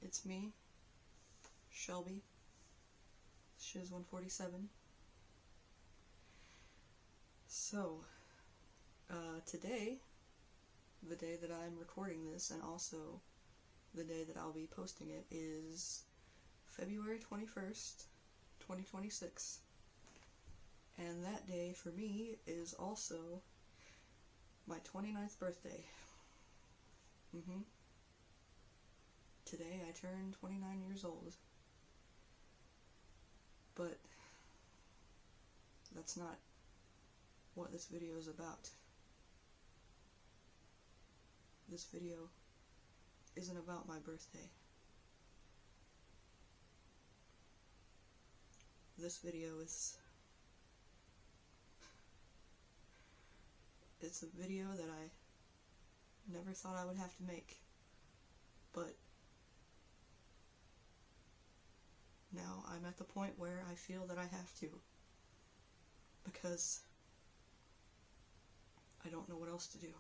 it's me, Shelby, Shiz147. So, today, the day that I'm recording this, and also the day that I'll be posting it, is February 21st, 2026. And that day, for me, is also my 29th birthday. Today I turned 29 years old. But that's not what this video is about. This video isn't about my birthday. This video is... it's a video that I never thought I would have to make. But now I'm at the point where I feel that I have to. Because I don't know what else to do.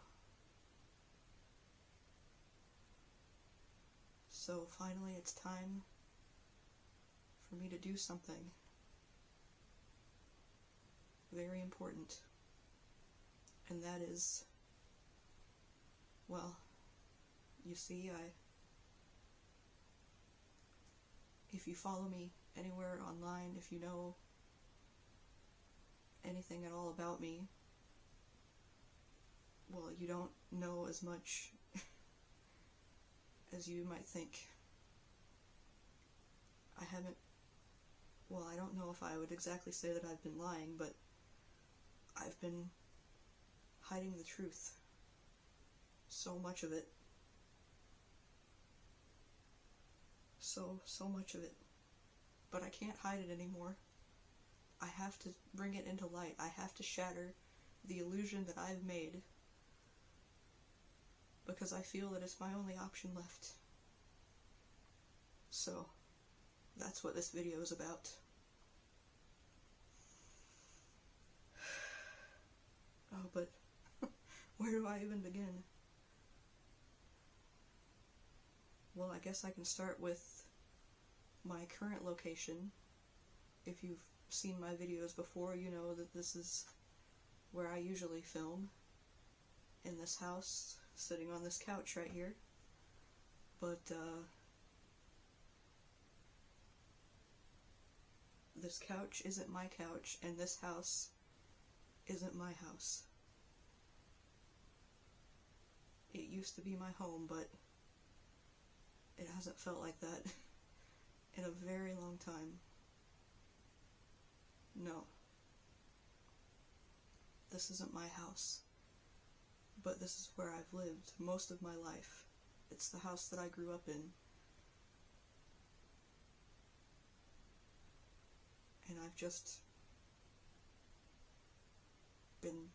So finally it's time for me to do something very important. And that is, well, you see, if you follow me anywhere online, if you know anything at all about me, well, you don't know as much as you might think. I don't know if I would exactly say that I've been lying, but I've been hiding the truth. So much of it. So much of it. But I can't hide it anymore. I have to bring it into light. I have to shatter the illusion that I've made, because I feel that it's my only option left. So, that's what this video is about. Oh, but where do I even begin? Well, I guess I can start with my current location. If you've seen my videos before, you know that this is where I usually film. In this house, sitting on this couch right here. But, this couch isn't my couch, and this house isn't my house. It used to be my home, but it hasn't felt like that in a very long time. No. This isn't my house. But this is where I've lived most of my life. It's the house that I grew up in. And I've just been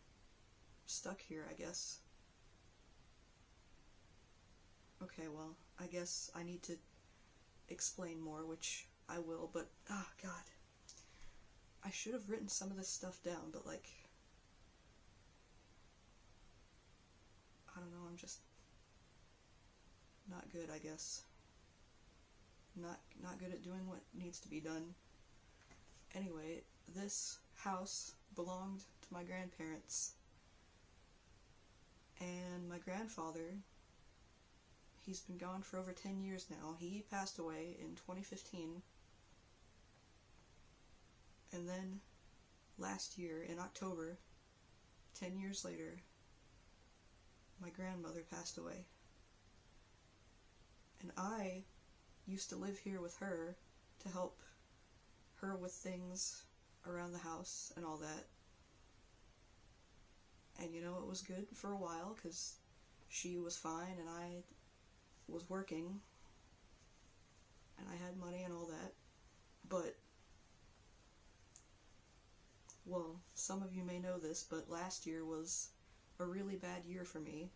stuck here, I guess. Okay, well, I guess I need to explain more, which I will, but, oh god. I should have written some of this stuff down, but like, I don't know, I'm just not good, I guess. Not good at doing what needs to be done. Anyway, this house belonged to my grandparents. And my grandfather, he's been gone for over 10 years now. He passed away in 2015. And then, last year, in October, 10 years later, my grandmother passed away. And I used to live here with her to help her with things around the house and all that. And you know, it was good for a while because she was fine and I was working and I had money and all that. But, well, some of you may know this, but last year was a really bad year for me.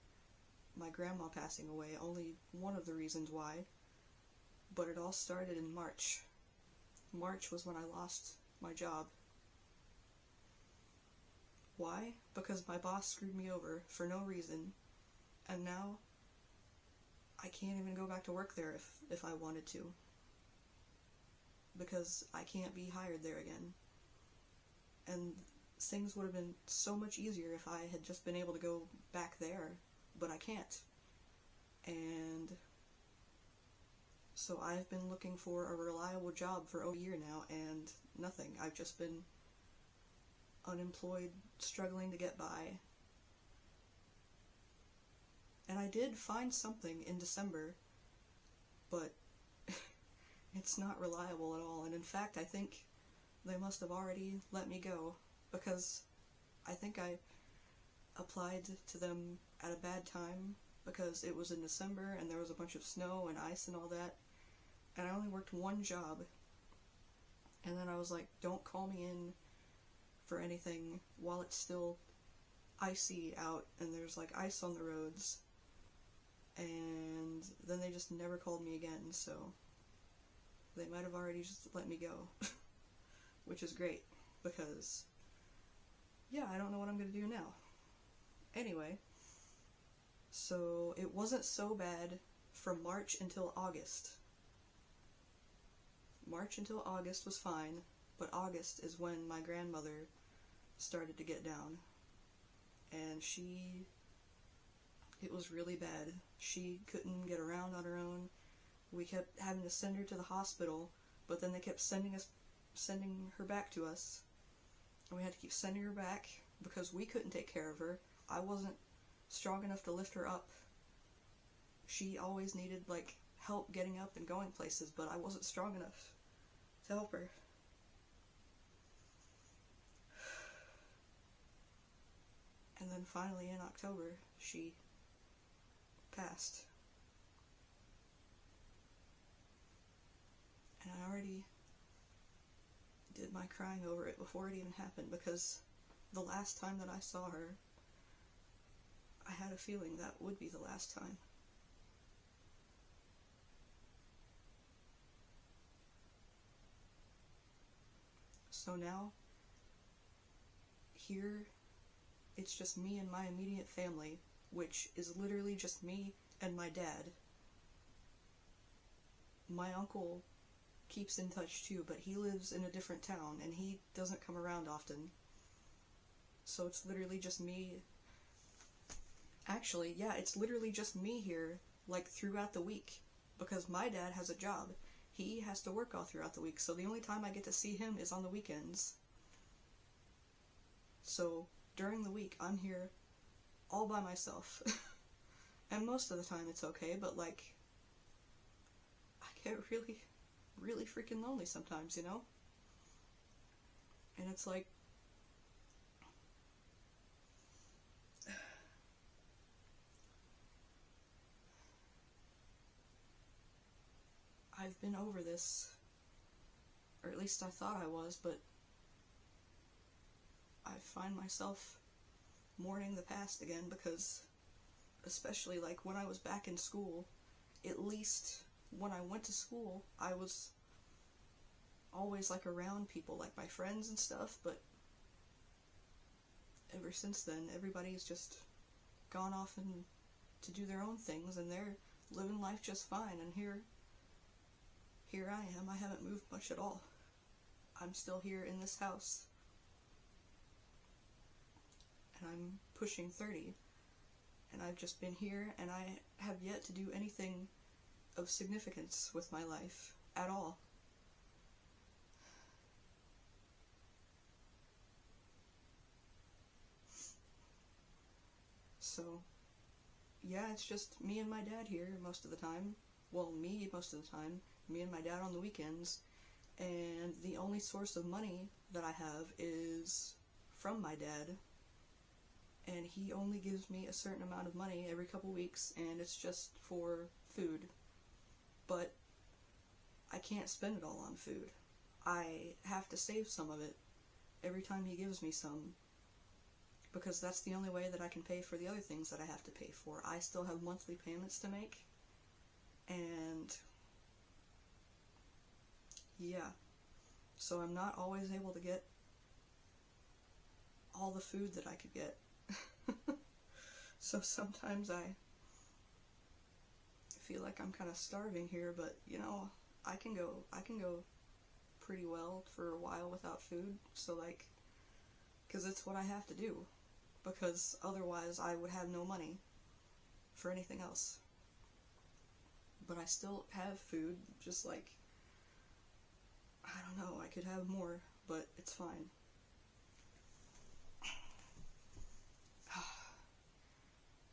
My grandma passing away, only one of the reasons why. But it all started in March. March was when I lost my job. Why? Because my boss screwed me over for no reason, and now I can't even go back to work there if I wanted to, because I can't be hired there again. And things would have been so much easier if I had just been able to go back there, but I can't. And so I've been looking for a reliable job for over a year now, and nothing. I've just been unemployed, struggling to get by. And I did find something in December, but it's not reliable at all. And in fact, I think they must have already let me go, because I think I applied to them at a bad time, because it was in December and there was a bunch of snow and ice and all that, and I only worked one job. And then I was like, don't call me in for anything while it's still icy out and there's like ice on the roads. And then they just never called me again, so they might have already just let me go. Which is great, because yeah, I don't know what I'm gonna do now. Anyway, so it wasn't so bad from March until August. March until August was fine, but August is when my grandmother started to get down. And it was really bad. She couldn't get around on her own. We kept having to send her to the hospital, but then they kept sending her back to us. And we had to keep sending her back because we couldn't take care of her. I wasn't strong enough to lift her up. She always needed like help getting up and going places, but I wasn't strong enough to help her. And then finally in October, she passed. And I already did my crying over it before it even happened, because the last time that I saw her, I had a feeling that would be the last time. So now, here, it's just me and my immediate family, which is literally just me and my dad. My uncle keeps in touch too, but he lives in a different town and he doesn't come around often. So it's literally just me. Actually, yeah, it's literally just me here, like throughout the week, because my dad has a job. He has to work all throughout the week, so the only time I get to see him is on the weekends. So during the week, I'm here all by myself. And most of the time it's okay, but like, I get really, really freaking lonely sometimes, you know? And it's like, I've been over this, or at least I thought I was, but I find myself mourning the past again, because especially like when I was back in school, at least when I went to school, I was always like around people, like my friends and stuff, but ever since then, everybody's just gone off and to do their own things, and they're living life just fine, and here I am. I haven't moved much at all. I'm still here in this house. And I'm pushing 30. And I've just been here, and I have yet to do anything of significance with my life at all. So, yeah, it's just me and my dad here most of the time. Well, me most of the time. Me and my dad on the weekends. And the only source of money that I have is from my dad. And he only gives me a certain amount of money every couple weeks, and it's just for food. But I can't spend it all on food. I have to save some of it every time he gives me some, because that's the only way that I can pay for the other things that I have to pay for. I still have monthly payments to make, and yeah, so I'm not always able to get all the food that I could get. So sometimes I feel like I'm kind of starving here, but you know, I can go pretty well for a while without food. So like, because it's what I have to do, because otherwise I would have no money for anything else. But I still have food, just like, I don't know, I could have more, but it's fine.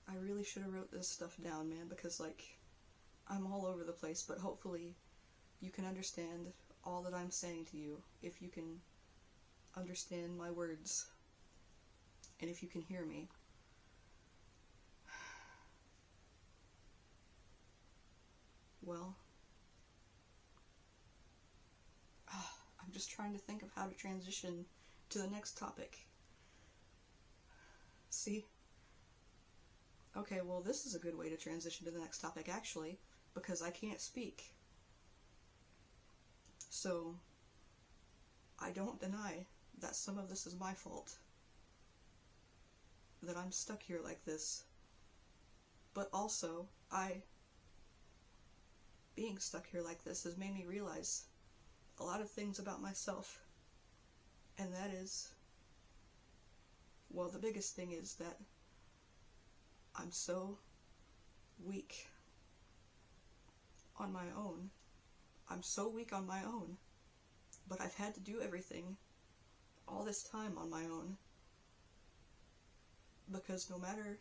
I really should have wrote this stuff down, man, because like, I'm all over the place, but hopefully you can understand all that I'm saying to you, if you can understand my words, and if you can hear me. Well, I'm just trying to think of how to transition to the next topic. See? Okay, well, this is a good way to transition to the next topic, actually, because I can't speak. So, I don't deny that some of this is my fault. That I'm stuck here like this. But also, being stuck here like this has made me realize a lot of things about myself. And that is, well, the biggest thing is that I'm so weak on my own. I'm so weak on my own. But I've had to do everything all this time on my own. Because no matter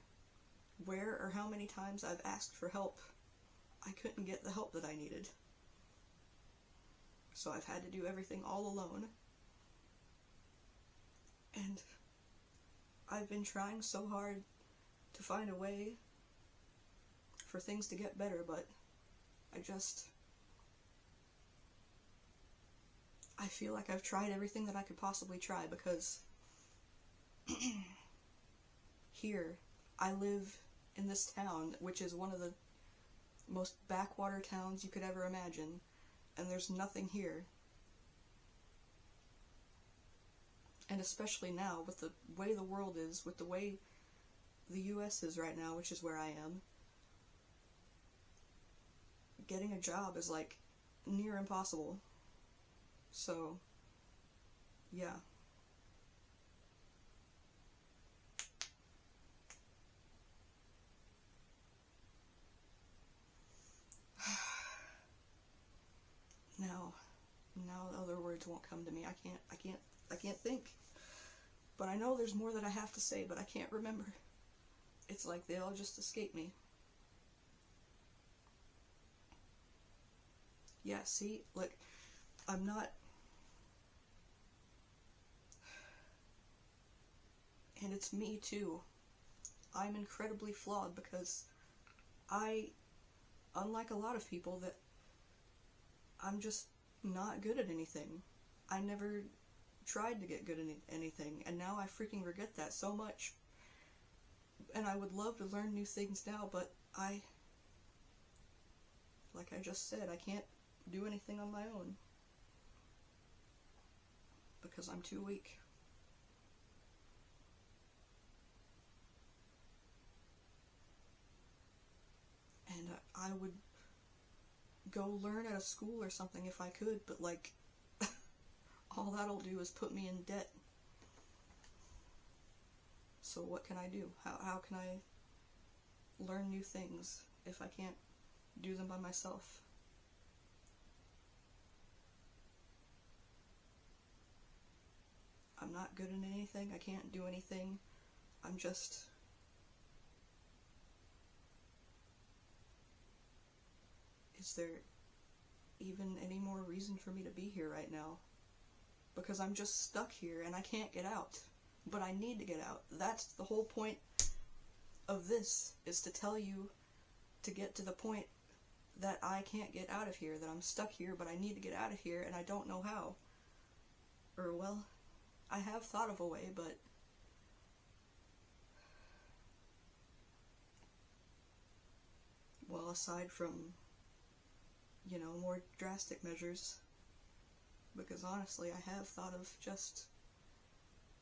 where or how many times I've asked for help, I couldn't get the help that I needed. So I've had to do everything all alone. And I've been trying so hard to find a way for things to get better, but I feel like I've tried everything that I could possibly try, because here, I live in this town, which is one of the most backwater towns you could ever imagine, and there's nothing here. And especially now, with the way the world is, with the way the US is right now, which is where I am, getting a job is like near impossible. So, yeah. Now other words won't come to me. I can't think. But I know there's more that I have to say, but I can't remember. It's like they all just escape me. Yeah, see, like, I'm not... And it's me, too. I'm incredibly flawed because unlike a lot of people, that I'm just not good at anything. I never tried to get good at anything, and now I freaking regret that so much. And I would love to learn new things now, but like I just said, I can't do anything on my own. Because I'm too weak. And I would go learn at a school or something if I could, but like, all that'll do is put me in debt. So what can I do? How can I learn new things if I can't do them by myself? I'm not good at anything. I can't do anything. I'm just... Is there even any more reason for me to be here right now? Because I'm just stuck here and I can't get out. But I need to get out. That's the whole point of this, is to tell you to get to the point that I can't get out of here, that I'm stuck here, but I need to get out of here and I don't know how. Or, well, I have thought of a way, but well, aside from, you know, more drastic measures, because honestly, I have thought of just,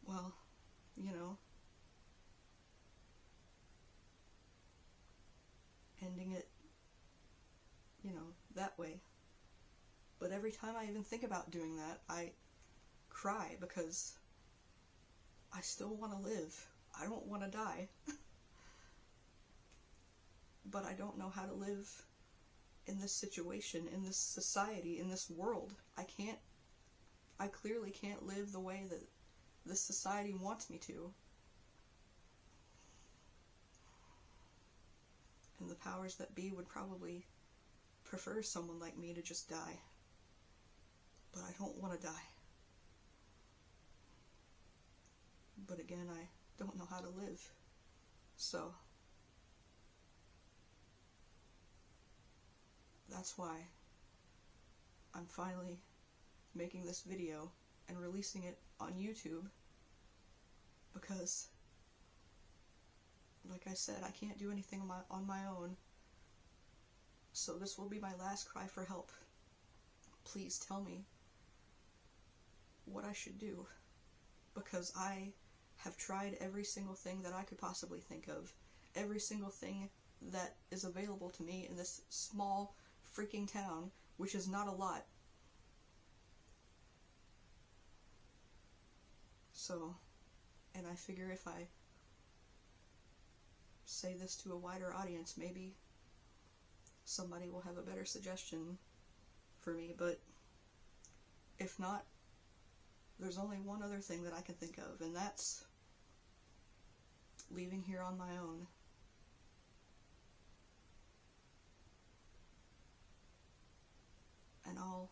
well, you know, ending it that way. But every time I even think about doing that, I cry because I still want to live. I don't want to die. But I don't know how to live in this situation, in this society, in this world. I clearly can't live the way that this society wants me to. And the powers that be would probably prefer someone like me to just die. But I don't want to die. But again, I don't know how to live. So that's why I'm finally making this video and releasing it on YouTube, because, like I said, I can't do anything on my own. So this will be my last cry for help. Please tell me what I should do, because I have tried every single thing that I could possibly think of, every single thing that is available to me in this small freaking town, which is not a lot. So, and I figure if I say this to a wider audience, maybe somebody will have a better suggestion for me, but if not, there's only one other thing that I can think of, and that's leaving here on my own. And I'll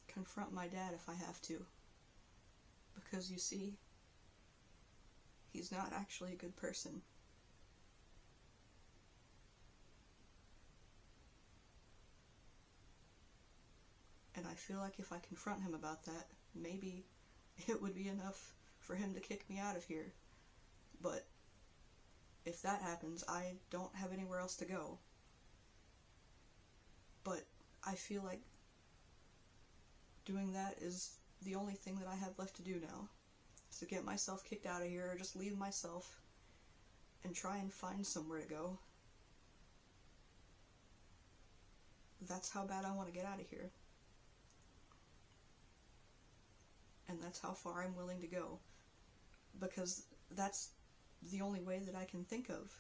confront my dad if I have to. Because you see, he's not actually a good person. And I feel like if I confront him about that, maybe it would be enough for him to kick me out of here. But if that happens, I don't have anywhere else to go. But I feel like doing that is the only thing that I have left to do now, is to get myself kicked out of here, or just leave myself and try and find somewhere to go. That's how bad I want to get out of here. And that's how far I'm willing to go, because that's the only way that I can think of.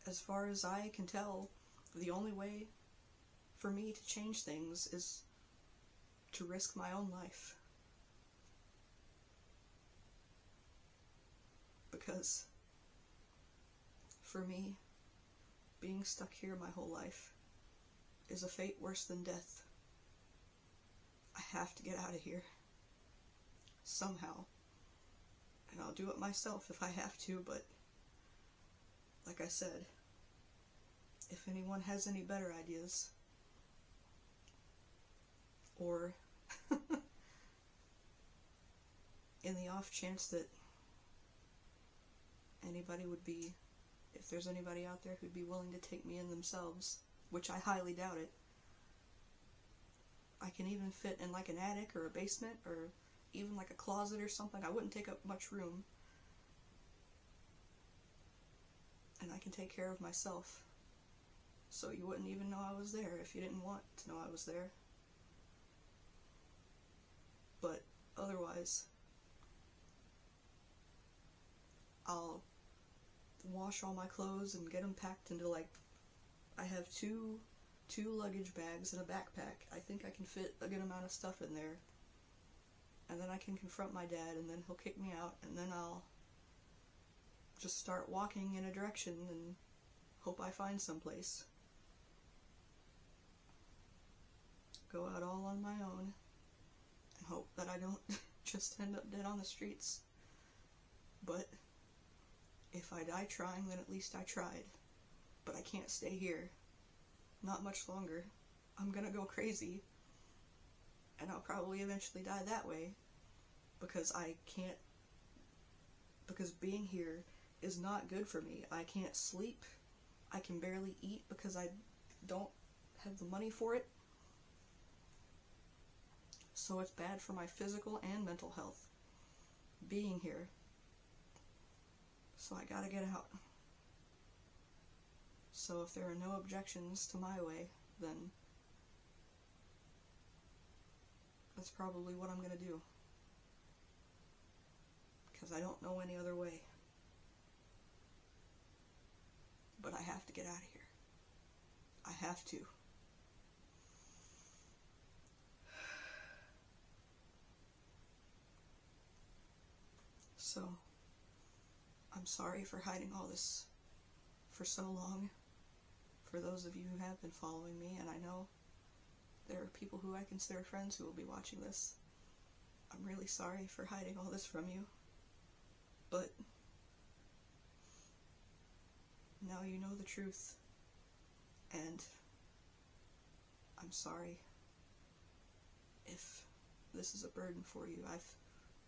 As far as I can tell, the only way for me to change things is to risk my own life. Because for me, being stuck here my whole life is a fate worse than death. I have to get out of here. Somehow. And I'll do it myself if I have to, but like I said, if anyone has any better ideas, or in the off chance that anybody would be, if there's anybody out there who'd be willing to take me in themselves, which I highly doubt it. I can even fit in like an attic or a basement or even like a closet or something. I wouldn't take up much room. And I can take care of myself. So you wouldn't even know I was there if you didn't want to know I was there. But otherwise, I'll wash all my clothes and get them packed into, like, I have two luggage bags and a backpack. I think I can fit a good amount of stuff in there. And then I can confront my dad, and then he'll kick me out, and then I'll just start walking in a direction and hope I find someplace. Go out all on my own and hope that I don't just end up dead on the streets. But if I die trying, then at least I tried. But I can't stay here. Not much longer. I'm gonna go crazy. And I'll probably eventually die that way. Because I can't... Because being here is not good for me. I can't sleep. I can barely eat because I don't have the money for it. So it's bad for my physical and mental health. Being here. So I gotta get out. So if there are no objections to my way, then that's probably what I'm gonna do. Because I don't know any other way. But I have to get out of here. I have to. So, I'm sorry for hiding all this for so long. For those of you who have been following me, and I know there are people who I consider friends who will be watching this. I'm really sorry for hiding all this from you. But now you know the truth. And I'm sorry if this is a burden for you. I've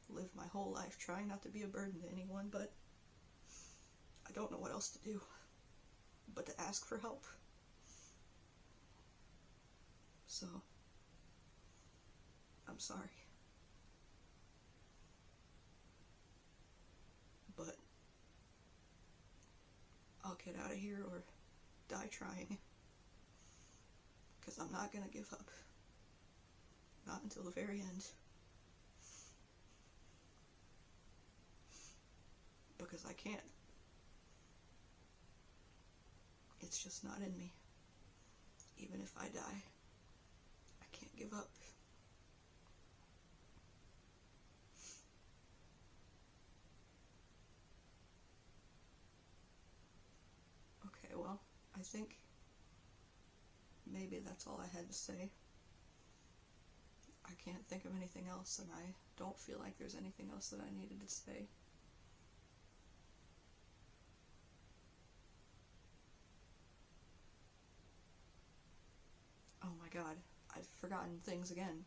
lived my whole life trying not to be a burden to anyone, but I don't know what else to do but to ask for help. So, I'm sorry. But I'll get out of here or die trying. Because I'm not gonna give up. Not until the very end. Because I can't. It's just not in me. Even if I die, I can't give up. Okay, well, I think maybe that's all I had to say. I can't think of anything else, and I don't feel like there's anything else that I needed to say. Oh my god, I've forgotten things again.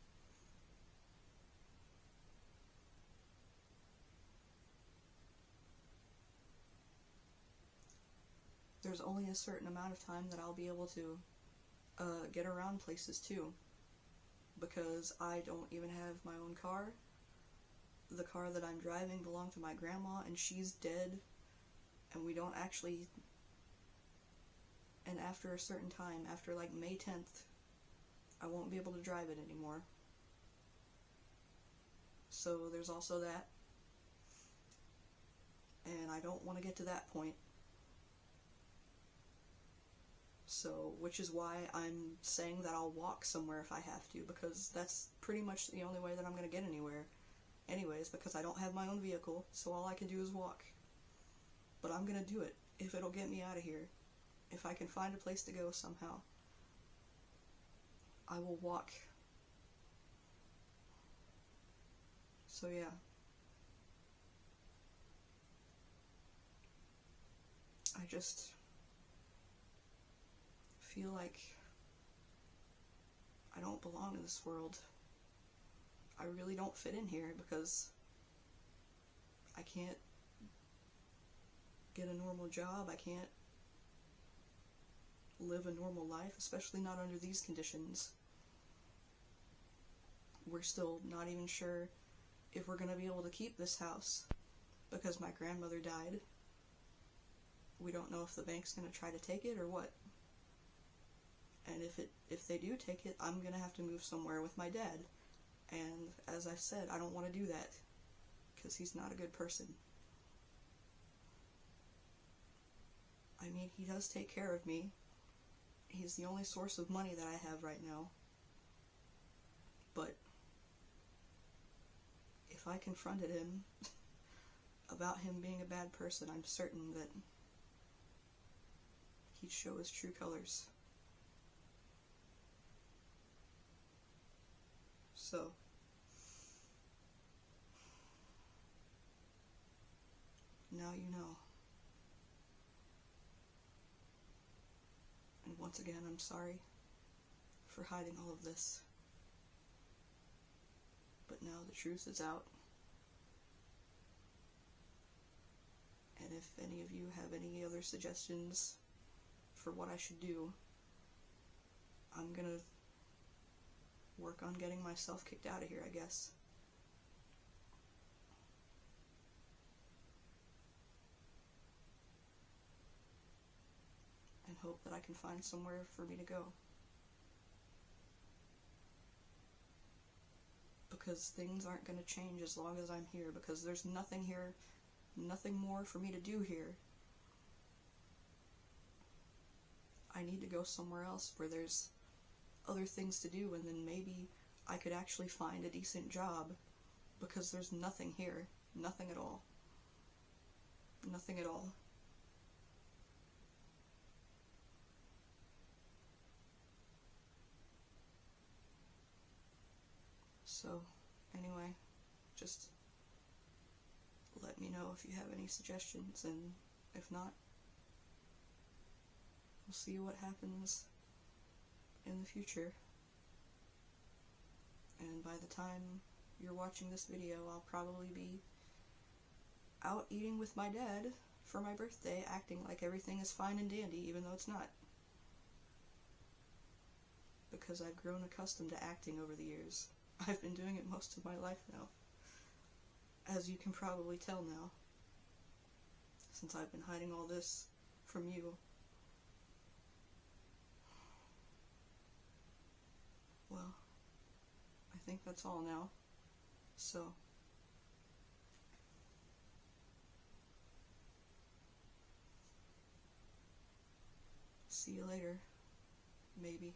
There's only a certain amount of time that I'll be able to get around places too, because I don't even have my own car. The car that I'm driving belonged to my grandma, and she's dead, and we don't actually, and after a certain time, after like May 10th, I won't be able to drive it anymore. So there's also that, and I don't want to get to that point. So, which is why I'm saying that I'll walk somewhere if I have to, because that's pretty much the only way that I'm going to get anywhere. Anyways, because I don't have my own vehicle, so all I can do is walk. But I'm going to do it, if it'll get me out of here. If I can find a place to go somehow, I will walk. So yeah. I just feel like I don't belong in this world. I really don't fit in here because I can't get a normal job. I can't live a normal life, especially not under these conditions. We're still not even sure if we're going to be able to keep this house because my grandmother died. We don't know if the bank's going to try to take it or what. And if they do take it, I'm going to have to move somewhere with my dad. And as I said, I don't want to do that because he's not a good person. I mean, he does take care of me. He's the only source of money that I have right now. But if I confronted him about him being a bad person, I'm certain that he'd show his true colors. So, now you know. And once again, I'm sorry for hiding all of this. But now the truth is out. And if any of you have any other suggestions for what I should do, I'm gonna work on getting myself kicked out of here, I guess. And hope that I can find somewhere for me to go. Because things aren't going to change as long as I'm here, because there's nothing here, nothing more for me to do here. I need to go somewhere else where there's other things to do, and then maybe I could actually find a decent job, because there's nothing here. Nothing at all. Nothing at all. So, anyway, just let me know if you have any suggestions, and if not, we'll see what happens in the future. And by the time you're watching this video, I'll probably be out eating with my dad for my birthday, acting like everything is fine and dandy, even though it's not. Because I've grown accustomed to acting over the years. I've been doing it most of my life now, as you can probably tell now, since I've been hiding all this from you. Well, I think that's all now, so see you later, maybe.